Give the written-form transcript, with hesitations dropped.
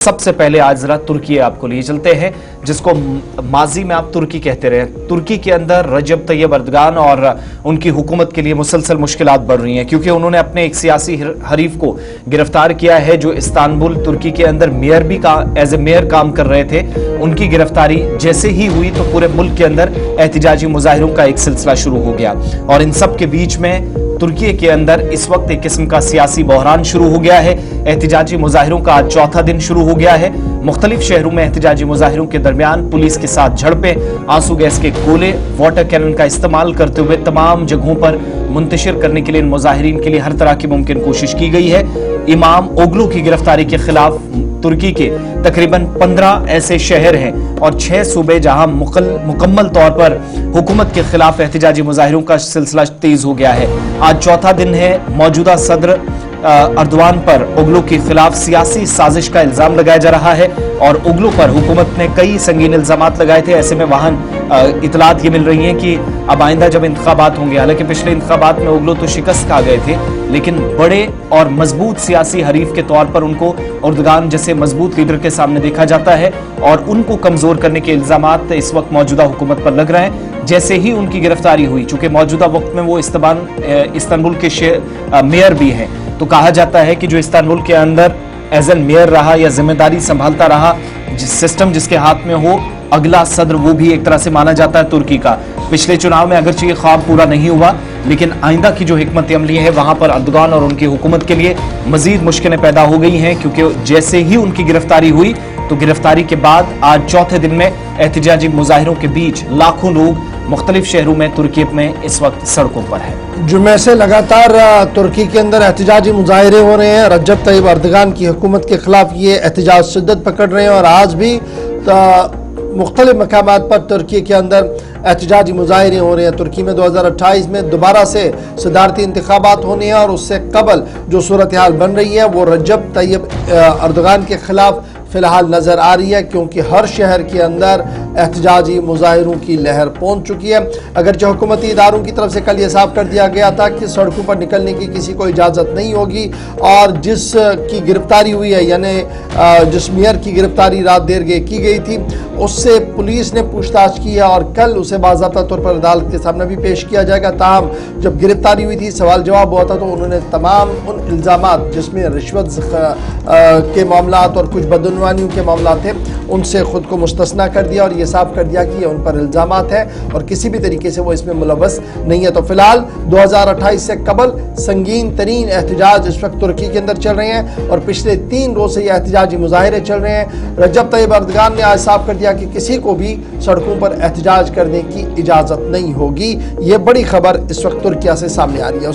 सबसे पहले आज जरा तुर्की आपको लिए चलते हैं, जिसको माजी में आप तुर्की कहते रहे। तुर्की के अंदर रजब तैयब अर्दगान और उनकी हुकूमत के लिए मुसलसल मुश्किलात बढ़ रही हैं, क्योंकि उन्होंने अपने एक सियासी हरीफ को गिरफ्तार किया है जो इस्तांबुल तुर्की के अंदर मेयर भी एज ए मेयर काम कर रहे थे। उनकी गिरफ्तारी जैसे ही हुई तो पूरे मुल्क के अंदर एहतिजाजी मुजाहिरों का एक सिलसिला शुरू हो गया, और इन सब के बीच में तुर्की के अंदर इस वक्त एक किस्म का सियासी बहरान शुरू हो गया है। एहतिजाजी मुजाहिरों का आज चौथा दिन शुरू हो गया है। मुख्तलिफ शहरों में एहतिजाजी मुजाहिरों के दरमियान पुलिस के साथ झड़पें, आंसू गैस के गोले, वाटर कैनन का इस्तेमाल करते हुए तमाम जगहों पर मुंतशिर करने के लिए इन मुजाहिरीन के लिए हर तरह की मुमकिन कोशिश की गई है। इमाम ओगलू की गिरफ्तारी के खिलाफ तुर्की के तकरीबन 15 ऐसे शहर हैं और 6 सूबे जहां मुकम्मल तौर पर हुकूमत के खिलाफ एहतिजाजी मुजाहिरों का सिलसिला तेज हो गया है। आज चौथा दिन है। मौजूदा सदर अर्दवान पर ओगलू के खिलाफ सियासी साजिश का इल्जाम लगाया जा रहा है, और ओगलू पर हुकूमत ने कई संगीन इल्जामात लगाए थे। ऐसे में वहां इतलात ये मिल रही हैं कि अब आइंदा जब इंतखाबात होंगे, हालांकि पिछले इंतखाबात में ओगलू तो शिकस्त खा गए थे, लेकिन बड़े और मजबूत सियासी हरीफ के तौर पर उनको अर्दगान जैसे मजबूत लीडर के सामने देखा जाता है, और उनको कमजोर करने के इल्जामात इस वक्त मौजूदा हुकूमत पर लग रहे हैं। जैसे ही उनकी गिरफ्तारी हुई, चूंकि मौजूदा वक्त में वो इस्तांबुल के मेयर भी हैं, तो कहा जाता है कि जो इस्तांबुल के अंदर एज एन मेयर रहा या जिम्मेदारी संभालता रहा, सिस्टम जिसके हाथ में हो, अगला सदर वो भी एक तरह से माना जाता है तुर्की का। पिछले चुनाव में अगरचे ये ख्वाब पूरा नहीं हुआ, लेकिन आइंदा की जो हिकमत अमली है वहां पर अर्दगान और उनकी हुकूमत के लिए मजीद मुश्किलें पैदा हो गई हैं, क्योंकि जैसे ही उनकी गिरफ्तारी हुई तो गिरफ्तारी के बाद आज चौथे दिन में एहतिजाजी मुजाहिरों के बीच लाखों लोग मुख्तलिफ शहरों में तुर्की में इस वक्त सड़कों पर है। जुमे से लगातार तुर्की के अंदर एहतिजाजी मुजाहिरे हो रहे हैं। रजब तैयब अर्दगान की हुकूमत के खिलाफ ये एहतिजाज शिद्दत पकड़ रहे हैं, और आज भी मुख्तलिफ मकामात पर तुर्की के अंदर एहतिजाजी मुजाहिरे हो रहे हैं। तुर्की में 2028 में दोबारा से सदारती इंतखाबात होने हैं, और उससे कबल जो सूरत हाल बन रही है वो रजब तैयब अर्दगान के खिलाफ फ़िलहाल नज़र आ रही है, क्योंकि हर शहर के अंदर एहतिजाजी मुजाहिरों की लहर पहुंच चुकी है। अगरचे हुकूमती इदारों की तरफ से कल ये साफ कर दिया गया था कि सड़कों पर निकलने की किसी को इजाज़त नहीं होगी, और जिसकी गिरफ्तारी हुई है, यानी जिस मेयर की गिरफ्तारी रात देर की गई थी, उससे पुलिस ने पूछताछ की है, और कल उसे बाज़ाब्ता तौर पर अदालत के सामने भी पेश किया जाएगा। ताहम जब गिरफ्तारी हुई थी, सवाल जवाब हुआ था, तो उन्होंने तमाम उन इल्ज़ामात जिसमें रिश्वत के मामलात और कुछ बदनवानियों के मामला थे, उनसे ख़ुद को मुस्तस्ना कर दिया, और ये साफ कर दिया कि ये उन पर इल्ज़ामात है और किसी भी तरीके से वो इसमें मुलव्वस नहीं है। तो फिलहाल 2028 से कबल संगीन तरीन एहतिजाज इस वक्त तुर्की के अंदर चल रहे हैं, और पिछले 3 रोज़ से ये एहतिजाजी मुजाहिरे चल रहे हैं। रजब तैयब अर्दगान ने आज साफ कर दिया कि किसी को भी सड़कों पर एहतिजाज करने की इजाज़त नहीं होगी। ये बड़ी खबर इस वक्त तुर्किया से सामने आ रही है।